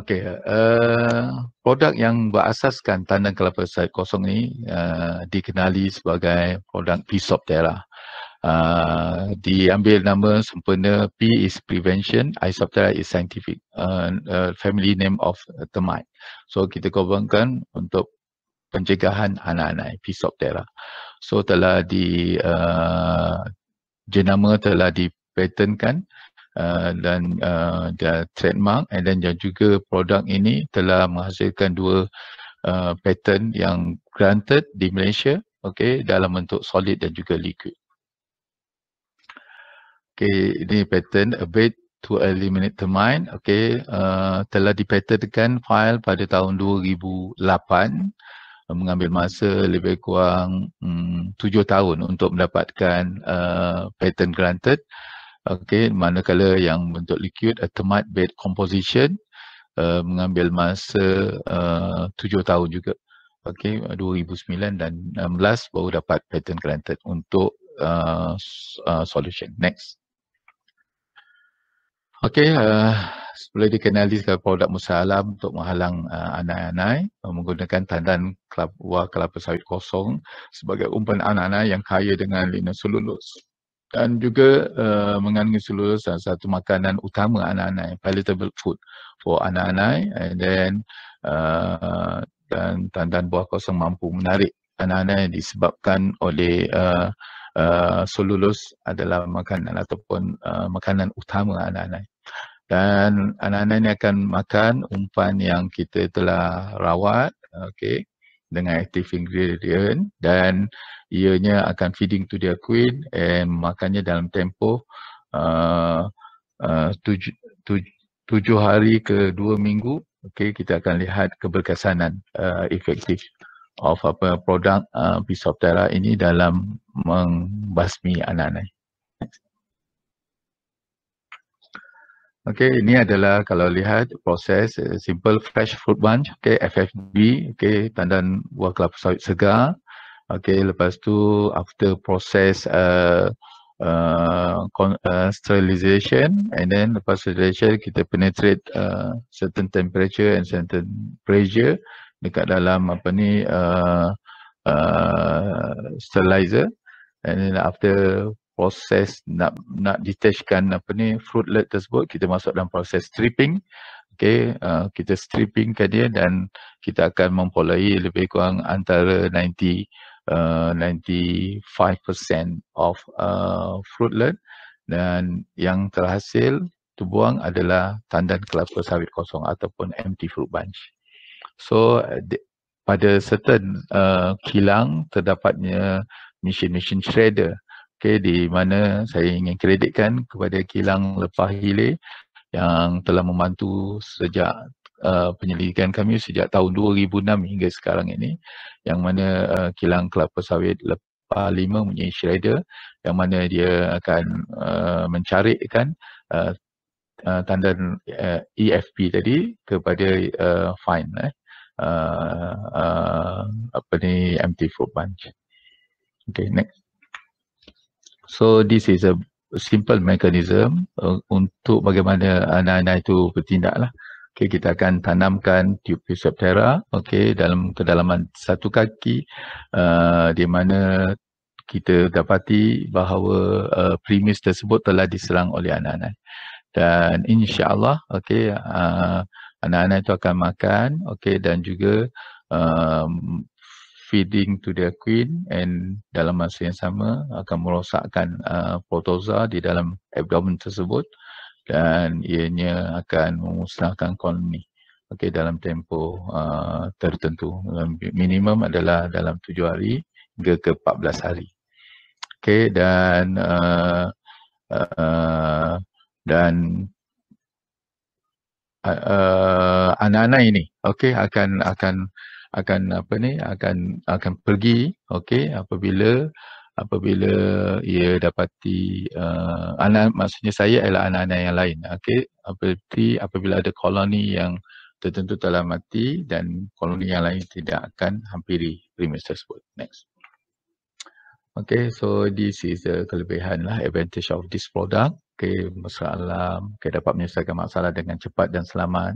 Okey, produk yang berasaskan tandan kelapa sawit kosong ni dikenali sebagai produk Physophthora. Diambil nama sempena, P is prevention, Physophthora is scientific family name of termite. So kita korbankan untuk pencegahan anak-anak Physophthora. So telah jenama telah dipatenkan dan dia trademark, dan juga produk ini telah menghasilkan dua patent yang granted di Malaysia, dalam bentuk solid dan juga liquid. Ini patent Abate to Eliminate Termite, telah dipatentkan file pada tahun 2008, mengambil masa lebih kurang 7 tahun untuk mendapatkan patent granted. Manakala yang bentuk liquid, termite bed composition, mengambil masa 7 tahun juga. 2009 dan 2016 baru dapat patent granted untuk solution. Next. Boleh dikenali sebagai produk Musa Alam untuk menghalang anai-anai, menggunakan tandan buah kelapa sawit kosong sebagai umpan anai-anai yang kaya dengan lignocellulose. Dan juga mengandungi selulus dan satu makanan utama anak-anak, palatable food for anak-anak, dan tandan buah kosong mampu menarik anak-anak disebabkan oleh selulus adalah makanan ataupun makanan utama anak-anak. Dan anak-anak ini akan makan umpan yang kita telah rawat, dengan active ingredient, dan ianya akan feeding to their queen and makannya dalam tempoh 7 hari ke 2 minggu. Kita akan lihat keberkesanan efektif of produk Physophthora ini dalam membasmi anak-anak. Ini adalah kalau lihat proses simple fresh fruit bunch, FFB, tandan buah kelapa sawit segar. Lepas tu after process sterilization, and then lepas sterilization kita penetrate certain temperature and certain pressure dekat dalam sterilizer, and then after proses nak detachkan fruitlet tersebut, kita masuk dalam proses stripping. Kita strippingkan dia dan kita akan mempolai lebih kurang antara 95% of fruitlet, dan yang terhasil terbuang adalah tandan kelapa sawit kosong ataupun empty fruit bunch. So pada certain kilang terdapatnya mesin-mesin shredder, di mana saya ingin kreditkan kepada kilang Lepah Hilir yang telah membantu sejak penyelidikan kami sejak tahun 2006 hingga sekarang ini, yang mana kilang kelapa sawit Lepah 5 mempunyai shredder yang mana dia akan mencarikkan tandan EFP tadi kepada fine empty fruit bunch. Next. So this is a simple mechanism untuk bagaimana anak-anak itu bertindak lah. Kita akan tanamkan tube Physophthora dalam kedalaman 1 kaki, di mana kita dapati bahawa premis tersebut telah diserang oleh anak-anak. Dan insya-Allah anak-anak itu akan makan, dan juga feeding to their queen, and dalam masa yang sama akan merosakkan protozoa di dalam abdomen tersebut, dan ianya akan memusnahkan koloni dalam tempoh tertentu. Minimum adalah dalam 7 hari hingga ke 14 hari. Dan anak-anak ini akan pergi apabila ia dapati maksudnya saya adalah anak-anak yang lain, apabila ada koloni yang tertentu telah mati dan koloni yang lain tidak akan hampiri premis tersebut. Next. So this is the kelebihan lah, advantage of this product. okey, mesra alam, okey, dapat menyelesaikan masalah dengan cepat dan selamat,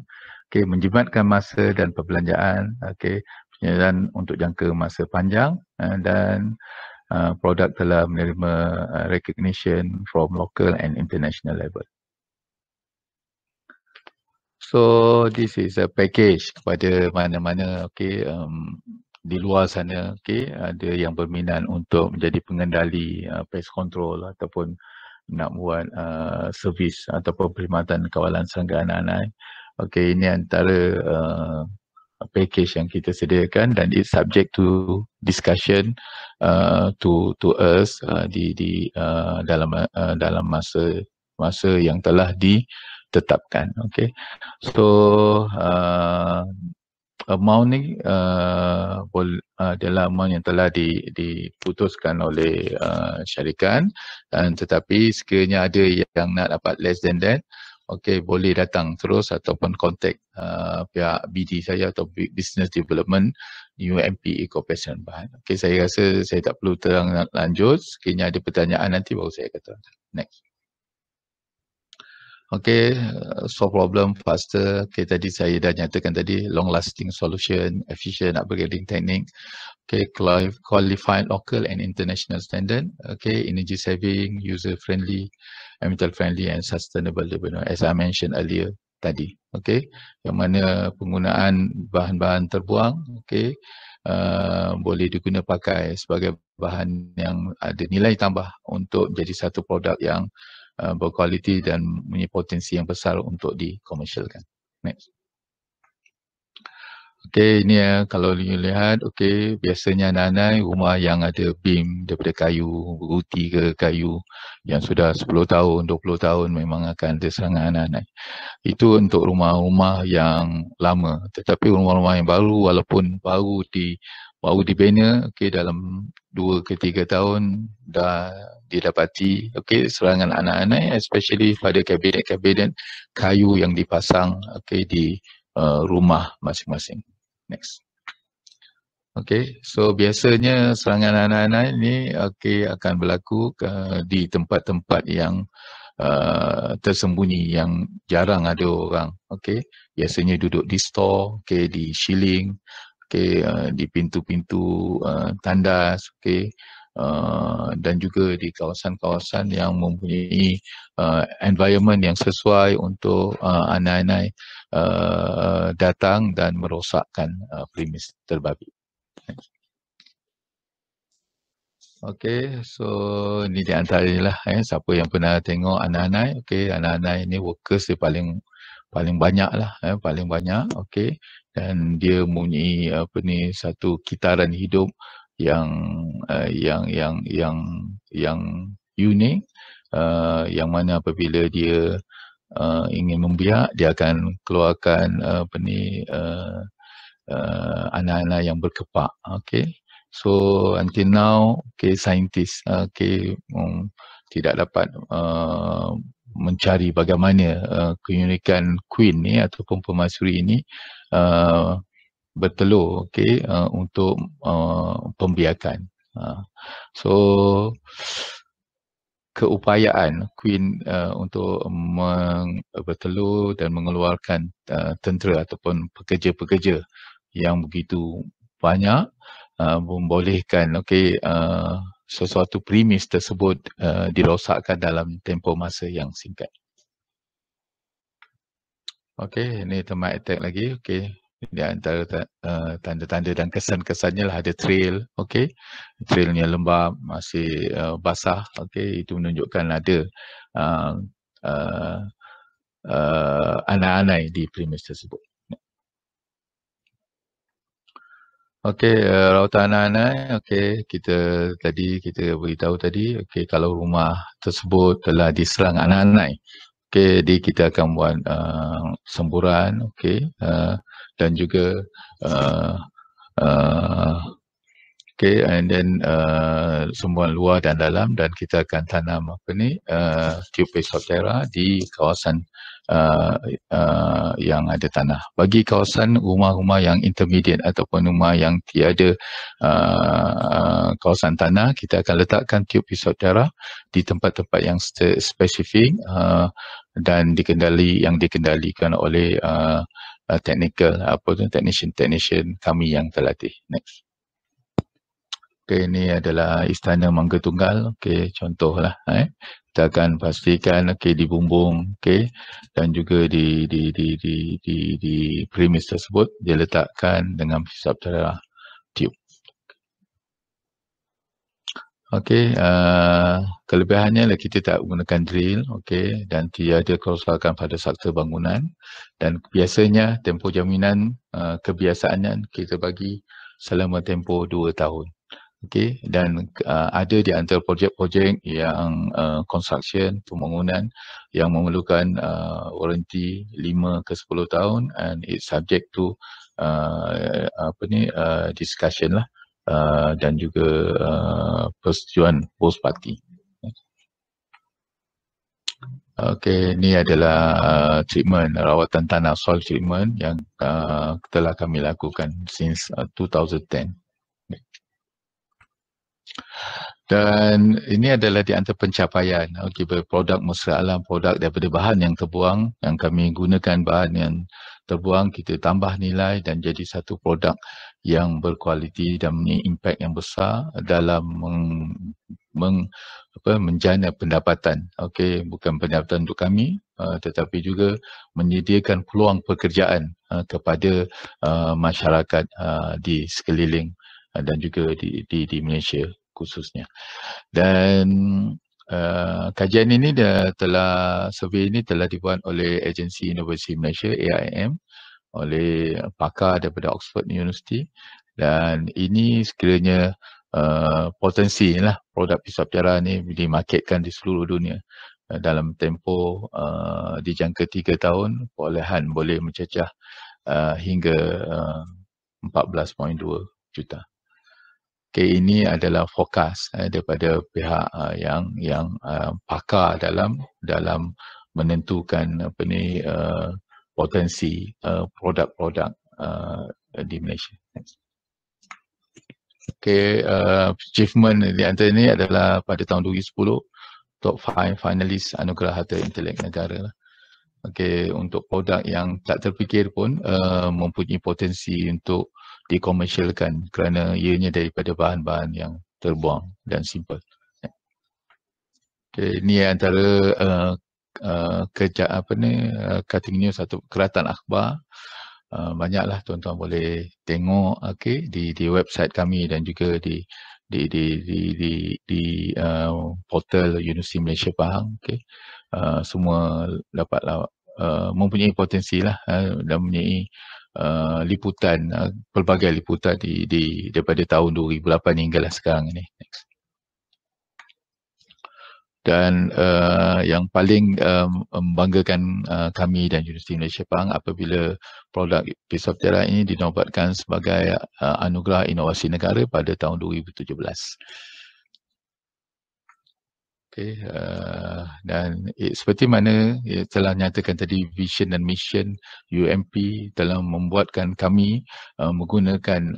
okey, menjimatkan masa dan perbelanjaan, okey, penyediaan untuk jangka masa panjang, dan produk telah menerima recognition from local and international level. So this is a package kepada mana-mana di luar sana, ada yang berminat untuk menjadi pengendali pest control ataupun nak buat servis ataupun perkhidmatan kawalan serangga anak-anak. Ini antara package yang kita sediakan dan it's subject to discussion to us dalam masa yang telah ditetapkan. So amount ni adalah amount yang telah diputuskan oleh syarikat, tetapi sekiranya ada yang nak dapat less than that, boleh datang terus ataupun contact pihak BD saya atau Business Development UMP Corporation Bahad. Saya rasa saya tak perlu terang lanjut. Sekiranya ada pertanyaan nanti baru saya kata. Next. Solve problem faster. Tadi saya dah nyatakan tadi, long lasting solution, efficient upgrading technique. Qualified local and international standard. Energy saving, user friendly, environmental friendly and sustainable development, as I mentioned earlier tadi. Yang mana penggunaan bahan-bahan terbuang boleh digunakan pakai sebagai bahan yang ada nilai tambah untuk menjadi satu produk yang berkualiti dan mempunyai potensi yang besar untuk dikomersialkan. Next. Ini kalau you lihat, biasanya anak-anak rumah yang ada beam daripada kayu, ruti ke kayu yang sudah 10 tahun, 20 tahun memang akan ada serangan anak-anak. Itu untuk rumah-rumah yang lama. Tetapi rumah-rumah yang baru, walaupun baru dibina, dalam 2 ke 3 tahun dah didapati serangan anak-anak, especially pada kabinet-kabinet kayu yang dipasang di rumah masing-masing. Next. So biasanya serangan anak-anak ini akan berlaku di tempat-tempat yang tersembunyi, yang jarang ada orang. Biasanya duduk di store, di shilling, di pintu-pintu tandas, dan juga di kawasan-kawasan yang mempunyai environment yang sesuai untuk anak-anak datang dan merosakkan premis terbabi. So ni di antaranya lah siapa yang pernah tengok anak-anak, anak-anak ini workers dia paling banyak lah, paling banyak, dan dia mempunyai satu kitaran hidup yang unik, yang mana apabila dia ingin membiak, dia akan keluarkan anak-anak yang berkepak. So until now, saintis tidak dapat mencari bagaimana keunikan queen ni ataupun permaisuri ini bertelur untuk pembiakan. So keupayaan queen untuk bertelur dan mengeluarkan tentera ataupun pekerja-pekerja yang begitu banyak membolehkan sesuatu premis tersebut dirosakkan dalam tempoh masa yang singkat. Ini terma attack lagi. Di antara tanda-tanda dan kesan-kesannya lah ada trail, trailnya lembab, masih basah, itu menunjukkan ada anak-anak di premis tersebut. Rawatan anak-anak, kita beritahu tadi, kalau rumah tersebut telah diserang anak-anak, kita akan buat semburan, dan juga and then semburan luar dan dalam, dan kita akan tanam tube Physoptera di kawasan yang ada tanah. Bagi kawasan rumah-rumah yang intermediate ataupun rumah yang tiada kawasan tanah, kita akan letakkan tube pisau darah di tempat-tempat yang spesifik dan dikendalikan oleh technician kami yang terlatih. Next. Okay, ini adalah Istana Mangga Tunggal. Okay, contohlah. Kita akan pastikan di bumbung, dan juga di premis tersebut diletakkan dengan pisau darah tube. Okey, kelebihannya ialah kita tak menggunakan drill, dan tiada kerosakan pada struktur bangunan, dan biasanya tempoh jaminan kebiasaannya kita bagi selama tempoh 2 tahun. Dan ada di antara projek-projek yang construction, pembangunan yang memerlukan waranti 5 ke 10 tahun, and it's subject to discussion lah. Dan juga persetujuan both party. Okey, ini adalah treatment rawatan tanah, soil treatment yang telah kami lakukan since 2010. Dan ini adalah di antara pencapaian produk mesra alam, produk daripada bahan yang terbuang, yang kami gunakan bahan yang terbuang, kita tambah nilai dan jadi satu produk yang berkualiti dan mempunyai impak yang besar dalam menjana pendapatan. Bukan pendapatan untuk kami, tetapi juga menyediakan peluang pekerjaan kepada masyarakat di sekeliling dan juga di Malaysia khususnya. Dan kajian ini survey ini telah dibuat oleh Agensi Inovasi Malaysia AIM oleh pakar daripada Oxford University, dan ini sekiranya potensi lah produk pisau darah ni dimarketkan di seluruh dunia dalam tempoh dijangka 3 tahun, perolehan boleh mencecah hingga 14.2 juta. Ini adalah fokus daripada pihak yang pakar dalam menentukan potensi produk-produk di Malaysia. Achievement di antara ini adalah pada tahun 2010 top 5 finalis Anugerah Harta Intelek Negara. Untuk produk yang tak terfikir pun mempunyai potensi untuk dikomersialkan kerana ianya daripada bahan-bahan yang terbuang dan simple. Ini antara cutting news atau keratan akhbar. Banyaklah tuan-tuan boleh tengok di website kami dan juga di portal Universiti Malaysia Pahang. Semua dapatlah mempunyai potensi lah dan mempunyai liputan, pelbagai liputan daripada tahun 2008 hinggalah sekarang ini. Next. Dan yang paling membanggakan kami dan Universiti Malaysia Pahang apabila produk pisau darah ini dinobatkan sebagai Anugerah Inovasi Negara pada tahun 2017. Dan seperti mana telah nyatakan tadi, vision dan mission UMP telah membuatkan kami menggunakan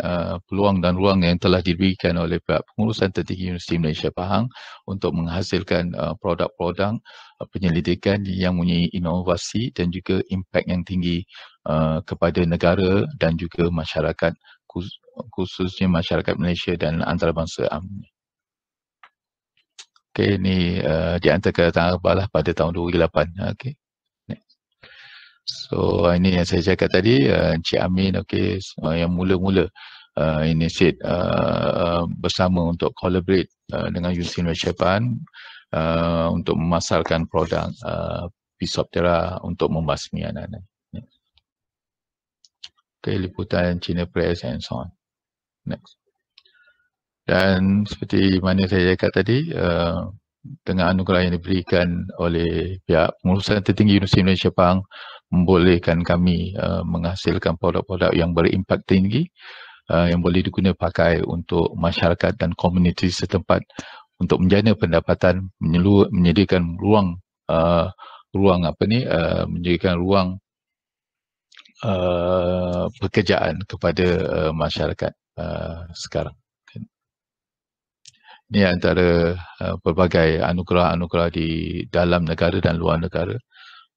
peluang dan ruang yang telah diberikan oleh pihak pengurusan tertinggi Universiti Malaysia Pahang untuk menghasilkan produk-produk penyelidikan yang mempunyai inovasi dan juga impak yang tinggi kepada negara dan juga masyarakat, khususnya masyarakat Malaysia dan antarabangsa. Ini di antara keratan akhbar lah pada tahun 2008. So ini yang saya cakap tadi, Encik Amin yang mula-mula initiate bersama untuk collaborate dengan Universiti Malaysia Pahang untuk memasarkan produk pisau darah untuk membasmi anak-anak. Liputan China Press and so on. Next. Dan seperti mana saya cakap tadi, dengan anugerah yang diberikan oleh pihak pengurusan tertinggi Universiti Malaysia Pahang membolehkan kami menghasilkan produk-produk yang berimpak tinggi yang boleh digunakan pakai untuk masyarakat dan komuniti setempat untuk menjana pendapatan, menyediakan menyediakan ruang pekerjaan kepada masyarakat sekarang. Ini antara pelbagai anugerah-anugerah di dalam negara dan luar negara.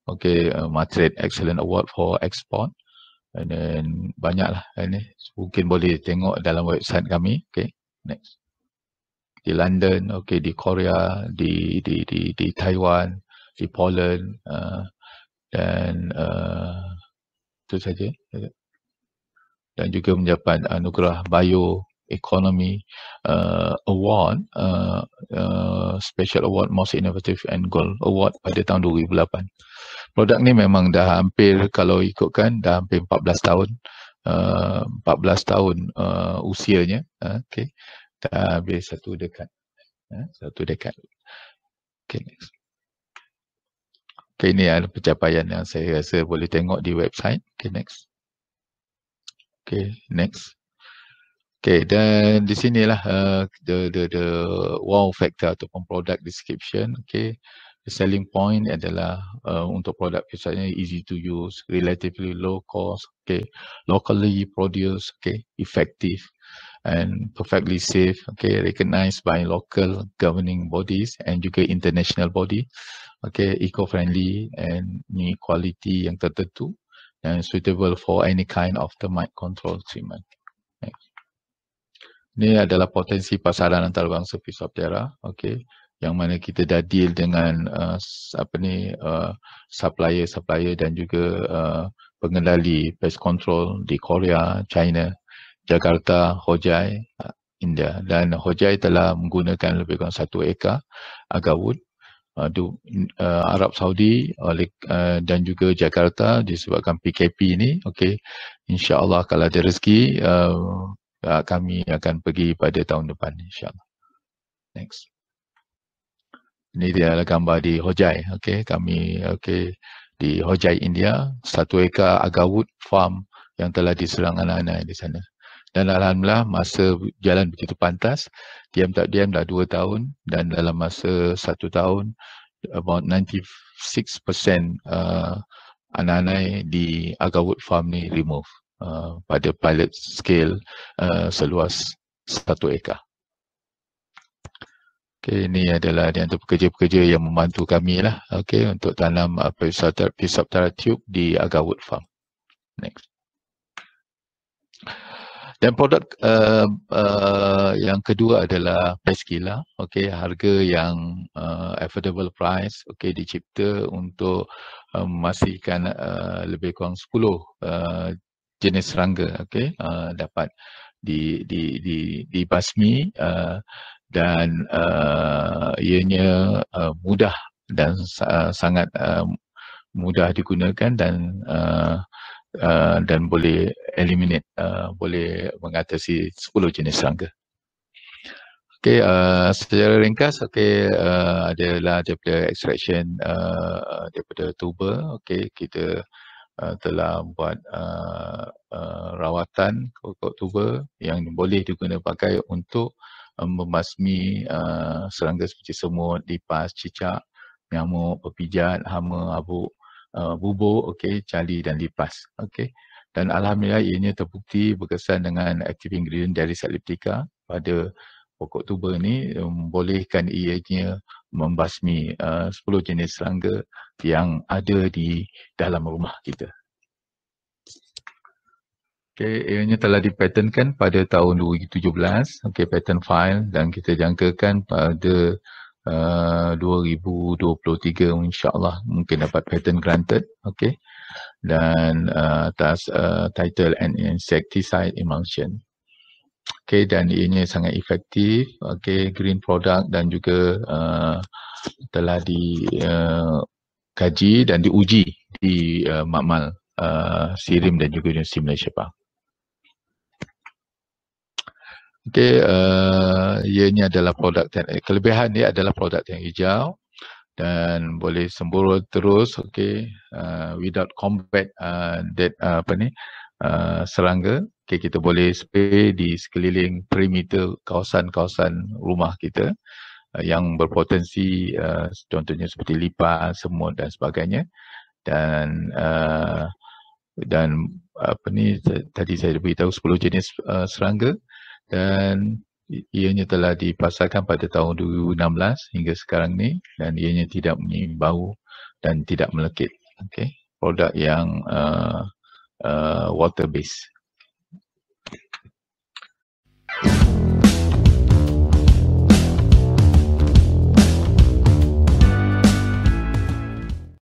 Okay, Matrade Excellent Award for Export. And then banyaklah ini. Mungkin boleh tengok dalam website kami. Okay, next. Di London, okay, di Korea, di Taiwan, di Poland, dan itu saja. Dan juga mendapat anugerah Bioeconomy Award, Special Award Most Innovative and Gold Award pada tahun 2008. Produk ni memang dah hampir, kalau ikutkan, dah hampir 14 tahun. 14 tahun usianya. Okay. Dah habis satu dekad. Satu dekad. Okay, next. Okay, ini adalah pencapaian yang saya rasa boleh tengok di website. Okay, next. Okay, next. Okay, dan di sinilah the wow factor ataupun product description. Okay, the selling point adalah untuk produk misalnya easy to use, relatively low cost, okay, locally produced, okay, effective and perfectly safe, okay, recognized by local governing bodies and juga international body, okay, eco-friendly and ni quality yang tertentu and suitable for any kind of termite control treatment. Next. Ini adalah potensi pasaran antarabangsa Physophthora, okay, yang mana kita dah deal dengan supplier dan juga pengendali pest control di Korea, China, Jakarta, Hojai, India. Dan Hojai telah menggunakan lebih kurang 1 ekar agarwood. Arab Saudi dan juga Jakarta disebabkan PKP ini, okay, insya-Allah kalau ada rezeki kami akan pergi pada tahun depan, insya-Allah. Next. Ini dia adalah gambar di Hojai, okay, kami di Hojai, India, 1 ekar agarwood farm yang telah diserang anak-anak di sana. Dan alhamdulillah masa jalan begitu pantas, diam tak diam dah 2 tahun, dan dalam masa 1 tahun about 96% anak-anak di agarwood farm ni remove pada pilot scale seluas 1 ekar. Okay, ini adalah di antara pekerja-pekerja yang membantu kami lah, okay, untuk tanam Physophthora tube di agarwood farm. Next. Dan produk yang kedua adalah pest killer, okay, harga yang affordable price, okay, dicipta untuk memastikan lebih kurang 10 jenis serangga, okay, dapat dibasmi dan ianya mudah dan sangat mudah digunakan dan boleh eliminate, boleh mengatasi 10 jenis serangga. Okay, secara ringkas, okay, adalah daripada extraction daripada tuber, okay, kita telah buat rawatan pokok tuber yang boleh digunakan pakai untuk membasmi serangga seperti semut, lipas, cicak, nyamuk, pepijat, hama, habuk, bubuk, okay, cali dan lipas. Okay. Dan alhamdulillah ianya terbukti berkesan dengan active ingredient dari Elliptica pada pokok tuber ni, membolehkan ianya membasmi 10 jenis serangga yang ada di dalam rumah kita. Okay, ianya telah dipatenkan pada tahun 2017, okay, patent file, dan kita jangkakan pada 2023 insya-Allah mungkin dapat patent granted, okay, dan atas title and insecticide emulsion. Okay, dan ianya sangat efektif, okay, green product dan juga telah dikaji dan diuji di makmal SIRIM dan juga Universiti Malaysia Pahang. Okay, ianya adalah produk, kelebihan dia adalah produk yang hijau dan boleh semburut terus, okay, without combat serangga. Okay, kita boleh spray di sekeliling perimeter kawasan-kawasan rumah kita yang berpotensi, contohnya seperti lipas, semut dan sebagainya. Dan tadi saya beritahu 10 jenis serangga, dan ianya telah dipasarkan pada tahun 2016 hingga sekarang ni, dan ianya tidak mempunyai bau dan tidak melekit. Okey, produk yang water based.